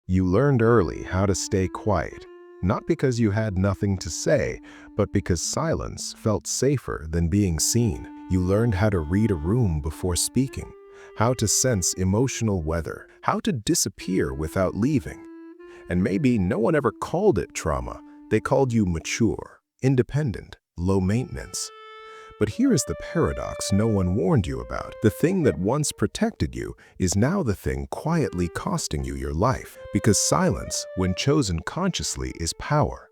You learned early how to stay quiet, not because you had nothing to say, but because silence felt safer than being seen. You learned how to read a room before speaking, how to sense emotional weather, how to disappear without leaving. And maybe no one ever called it trauma. They called you mature, independent, low maintenance. But here is the paradox no one warned you about. The thing that once protected you is now the thing quietly costing you your life. Because silence, when chosen consciously, is power.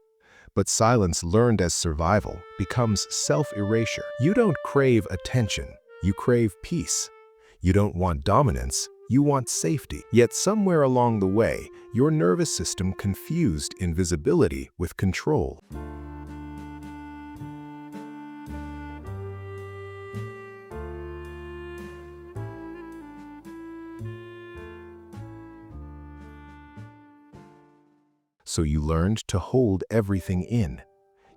But silence learned as survival becomes self-erasure. You don't crave attention, you crave peace. You don't want dominance, you want safety. Yet somewhere along the way, your nervous system confused invisibility with control. So you learned to hold everything in.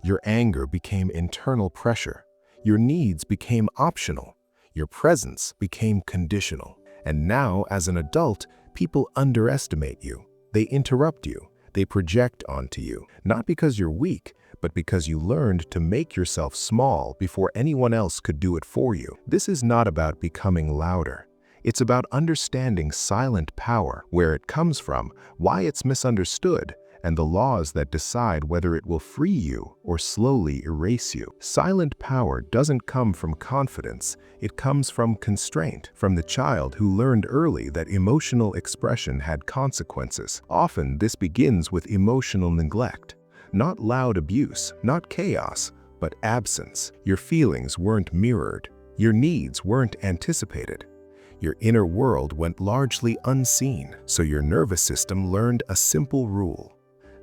Your anger became internal pressure. Your needs became optional. Your presence became conditional. And now, as an adult, people underestimate you. They interrupt you. They project onto you. Not because you're weak, but because you learned to make yourself small before anyone else could do it for you. This is not about becoming louder. It's about understanding silent power, where it comes from, why it's misunderstood, and the laws that decide whether it will free you or slowly erase you. Silent power doesn't come from confidence, it comes from constraint, from the child who learned early that emotional expression had consequences. Often this begins with emotional neglect. Not loud abuse, not chaos, but absence. Your feelings weren't mirrored, your needs weren't anticipated. Your inner world went largely unseen, so your nervous system learned a simple rule.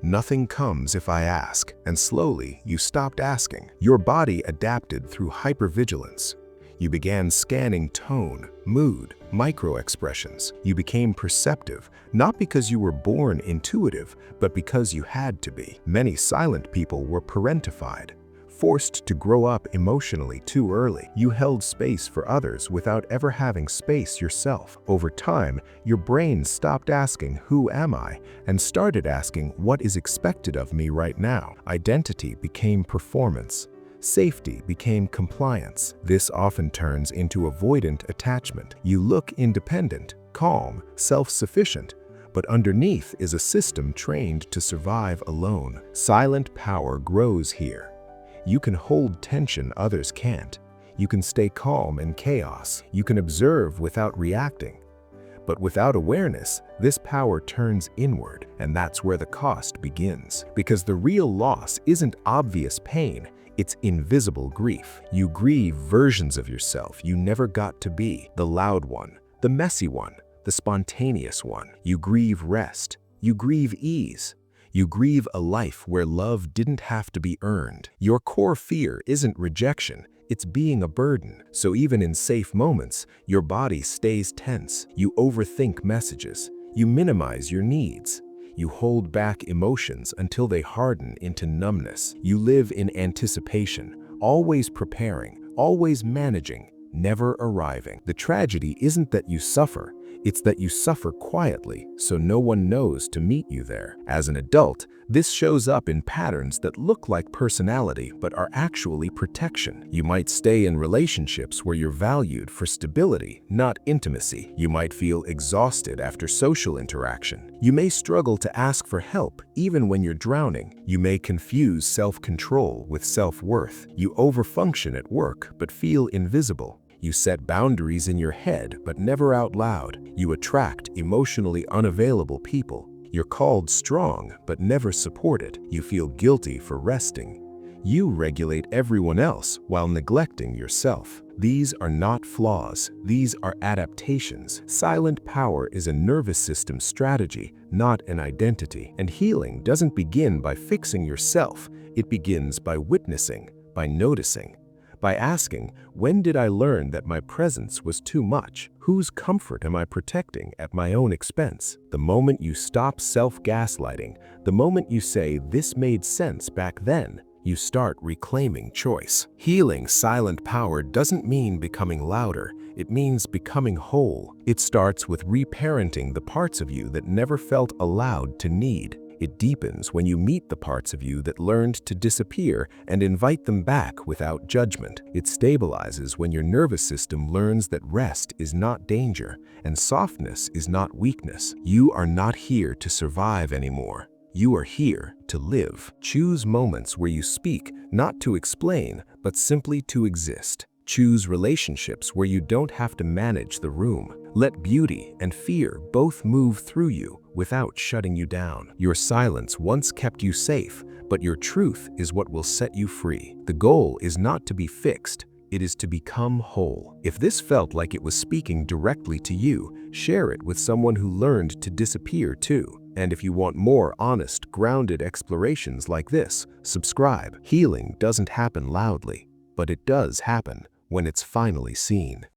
Nothing comes if I ask, and slowly you stopped asking. Your body adapted through hypervigilance. You began scanning tone, mood, micro-expressions. You became perceptive, not because you were born intuitive, but because you had to be. Many silent people were parentified, forced to grow up emotionally too early. You held space for others without ever having space yourself. Over time, your brain stopped asking, "Who am I?" and started asking, "What is expected of me right now?" Identity became performance. Safety became compliance. This often turns into avoidant attachment. You look independent, calm, self-sufficient, but underneath is a system trained to survive alone. Silent power grows here. You can hold tension others can't. You can stay calm in chaos. You can observe without reacting. But without awareness, this power turns inward, and that's where the cost begins. Because the real loss isn't obvious pain, it's invisible grief. You grieve versions of yourself you never got to be. The loud one, the messy one, the spontaneous one. You grieve rest. You grieve ease. You grieve a life where love didn't have to be earned. Your core fear isn't rejection, it's being a burden. So even in safe moments, your body stays tense. You overthink messages. You minimize your needs. You hold back emotions until they harden into numbness. You live in anticipation, always preparing, always managing, never arriving. The tragedy isn't that you suffer, it's that you suffer quietly, so no one knows to meet you there. As an adult, this shows up in patterns that look like personality but are actually protection. You might stay in relationships where you're valued for stability, not intimacy. You might feel exhausted after social interaction. You may struggle to ask for help even when you're drowning. You may confuse self-control with self-worth. You overfunction at work but feel invisible. You set boundaries in your head, but never out loud. You attract emotionally unavailable people. You're called strong, but never supported. You feel guilty for resting. You regulate everyone else while neglecting yourself. These are not flaws. These are adaptations. Silent power is a nervous system strategy, not an identity. And healing doesn't begin by fixing yourself. It begins by witnessing, by noticing. By asking, when did I learn that my presence was too much? Whose comfort am I protecting at my own expense? The moment you stop self-gaslighting, the moment you say, "This made sense back then," you start reclaiming choice. Healing silent power doesn't mean becoming louder. It means becoming whole. It starts with reparenting the parts of you that never felt allowed to need. It deepens when you meet the parts of you that learned to disappear and invite them back without judgment. It stabilizes when your nervous system learns that rest is not danger and softness is not weakness. You are not here to survive anymore. You are here to live. Choose moments where you speak, not to explain, but simply to exist. Choose relationships where you don't have to manage the room. Let beauty and fear both move through you without shutting you down. Your silence once kept you safe, but your truth is what will set you free. The goal is not to be fixed, it is to become whole. If this felt like it was speaking directly to you, share it with someone who learned to disappear too. And if you want more honest, grounded explorations like this, subscribe. Healing doesn't happen loudly, but it does happen when it's finally seen.